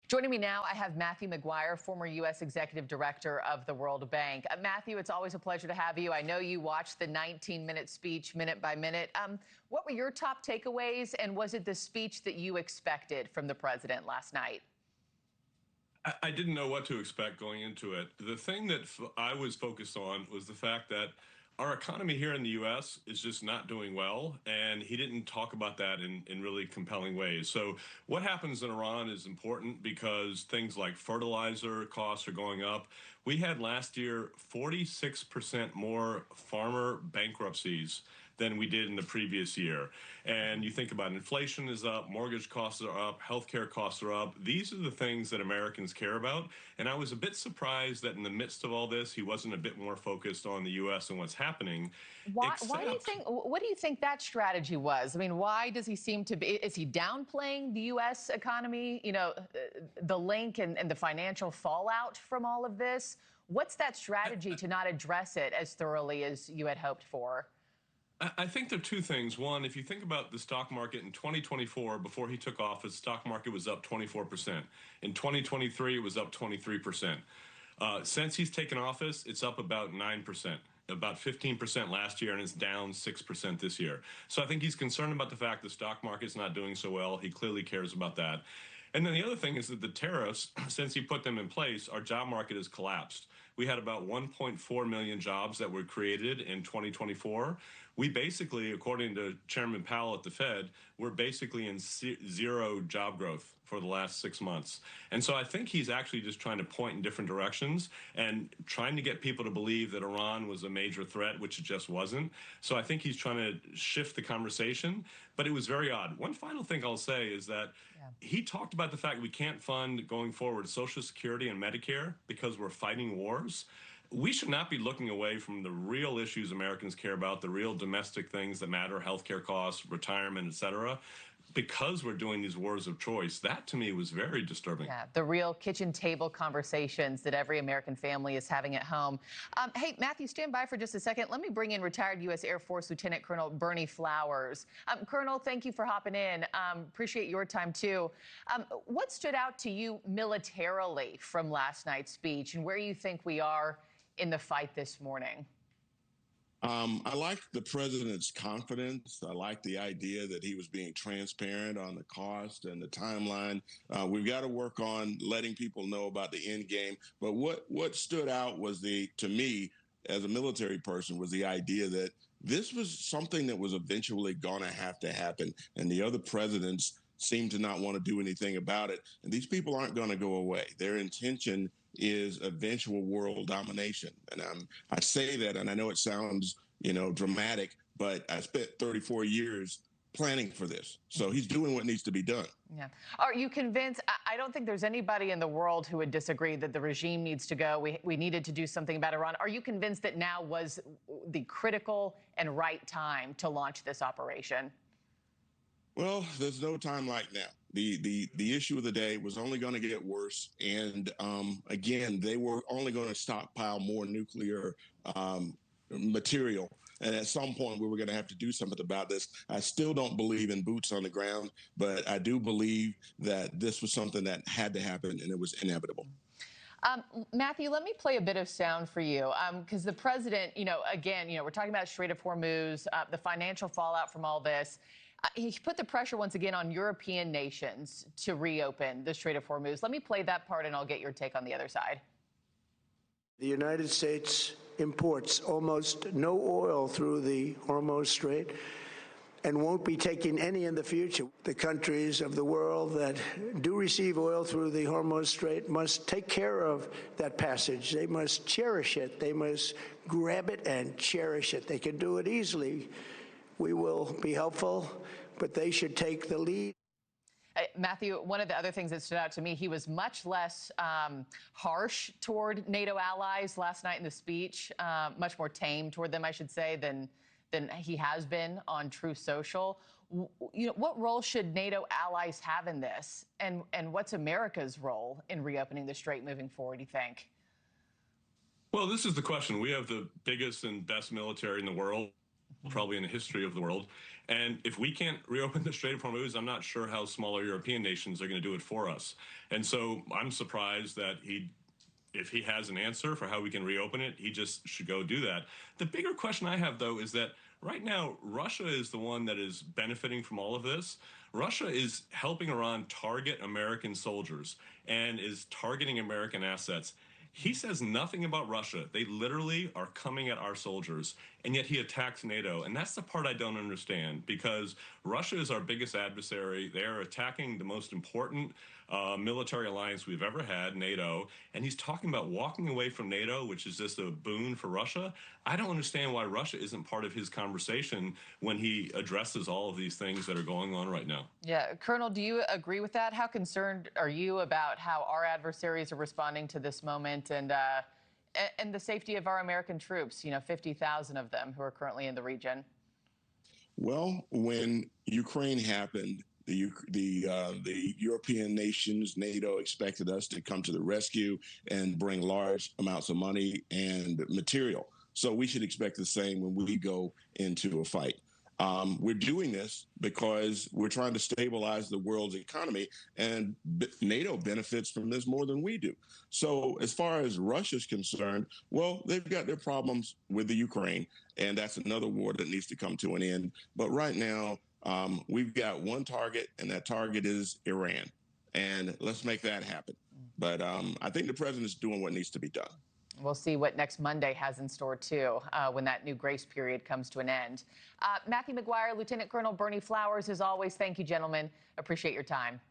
Joining me now, I have Matthew McGuire, former U.S. Executive Director of the World Bank. Matthew, it's always a pleasure to have you. I know you watched the 19-minute speech minute by minute. What were your top takeaways, and was it the speech that you expected from the president last night? I didn't know what to expect going into it. The thing that I was focused on was the fact that our economy here in the U.S. is just not doing well, and he didn't talk about that in really compelling ways. So what happens in Iran is important because things like fertilizer costs are going up. We had last year 46% more farmer bankruptcies than we did in the previous year. And you think about inflation is up, mortgage costs are up, healthcare costs are up. These are the things that Americans care about. And I was a bit surprised that in the midst of all this, he wasn't a bit more focused on the U.S. and what's happening. Why do you think, what do you think that strategy was? I mean, why does he seem to be, is he downplaying the U.S. economy, the link and the financial fallout from all of this? What's that strategy to not address it as thoroughly as you had hoped for? I think there are two things. One, if you think about the stock market in 2024, before he took office, stock market was up 24%. In 2023, it was up 23%. Since he's taken office, it's up about 9%, about 15% last year, and it's down 6% this year. So I think he's concerned about the fact the stock market's not doing so well. He clearly cares about that. And then the other thing is that the tariffs, since he put them in place, our job market has collapsed. We had about 1.4 million jobs that were created in 2024. We basically, according to Chairman Powell at the Fed, we're basically in zero job growth for the last 6 months. And so I think he's actually just trying to point in different directions and trying to get people to believe that Iran was a major threat, which it just wasn't. So I think he's trying to shift the conversation, but it was very odd. One final thing I'll say is that he talked about the fact we can't fund going forward Social Security and Medicare because we're fighting wars. We should not be looking away from the real issues Americans care about, the real domestic things that matter, healthcare costs, retirement, et cetera, because we're doing these wars of choice. That, to me, was very disturbing. Yeah, the real kitchen table conversations that every American family is having at home. Hey, Matthew, stand by for just a second. Let me bring in retired U.S. Air Force Lieutenant Colonel Berney Flowers. Colonel, thank you for hopping in. Appreciate your time, too. What stood out to you militarily from last night's speech, and where you think we are in the fight this morning? I like the president's confidence. I like the idea that he was being transparent on the cost and the timeline. We've got to work on letting people know about the end game. But what stood out was to me, as a military person, was the idea that this was something that was eventually going to have to happen. And the other presidents seem to not want to do anything about it. And these people aren't going to go away. Their intention is eventual world domination. And I say that, and I know it sounds, dramatic, but I spent 34 years planning for this. So he's doing what needs to be done. Yeah. Are you convinced? I don't think there's anybody in the world who would disagree that the regime needs to go. We needed to do something about Iran. Are you convinced that now was the critical and right time to launch this operation? Well, there's no time like now. The issue of the day was only going to get worse. And again, they were only going to stockpile more nuclear material. And at some point, we were going to have to do something about this. I still don't believe in boots on the ground, but I do believe that this was something that had to happen, and it was inevitable. Matthew, let me play a bit of sound for you, because the president, again, we're talking about Strait of Hormuz, the financial fallout from all this. He put the pressure once again on European nations to reopen the Strait of Hormuz. Let me play that part, and I'll get your take on the other side. The United States imports almost no oil through the Hormuz Strait and won't be taking any in the future. The countries of the world that do receive oil through the Hormuz Strait must take care of that passage. They must cherish it. They must grab it and cherish it. They can do it easily. We will be helpful, but they should take the lead. Matthew, one of the other things that stood out to me, he was much less harsh toward NATO allies last night in the speech, much more tame toward them, I should say, than he has been on Truth Social. What role should NATO allies have in this? And what's America's role in reopening the Strait moving forward, do you think? Well, this is the question. We have the biggest and best military in the world. probably in the history of the world. And if we can't reopen the Strait of Hormuz, I'm not sure how smaller European nations are going to do it for us. And so I'm surprised that if he has an answer for how we can reopen it, he just should go do that. The bigger question I have, though, is that right now, Russia is the one that is benefiting from all of this. Russia is helping Iran target American soldiers and is targeting American assets. He says nothing about Russia. They literally are coming at our soldiers, and yet he attacks NATO. And that's the part I don't understand, because Russia is our biggest adversary. They are attacking the most important military alliance we've ever had, NATO, and he's talking about walking away from NATO, which is just a boon for Russia. I don't understand why Russia isn't part of his conversation when he addresses all of these things that are going on right now. Yeah, Colonel, do you agree with that? How concerned are you about how our adversaries are responding to this moment and the safety of our American troops, 50,000 of them who are currently in the region? Well, when Ukraine happened, the European nations, NATO, expected us to come to the rescue and bring large amounts of money and material. So we should expect the same when we go into a fight. We're doing this because we're trying to stabilize the world's economy, and NATO benefits from this more than we do. So as far as Russia's concerned, well, they've got their problems with the Ukraine, and that's another war that needs to come to an end. But right now, we've got one target, and that target is Iran. And let's make that happen. But I think the president's doing what needs to be done. We'll see what next Monday has in store, too, when that new grace period comes to an end. Matthew McGuire, Lieutenant Colonel Berney Flowers, as always, thank you, gentlemen. Appreciate your time.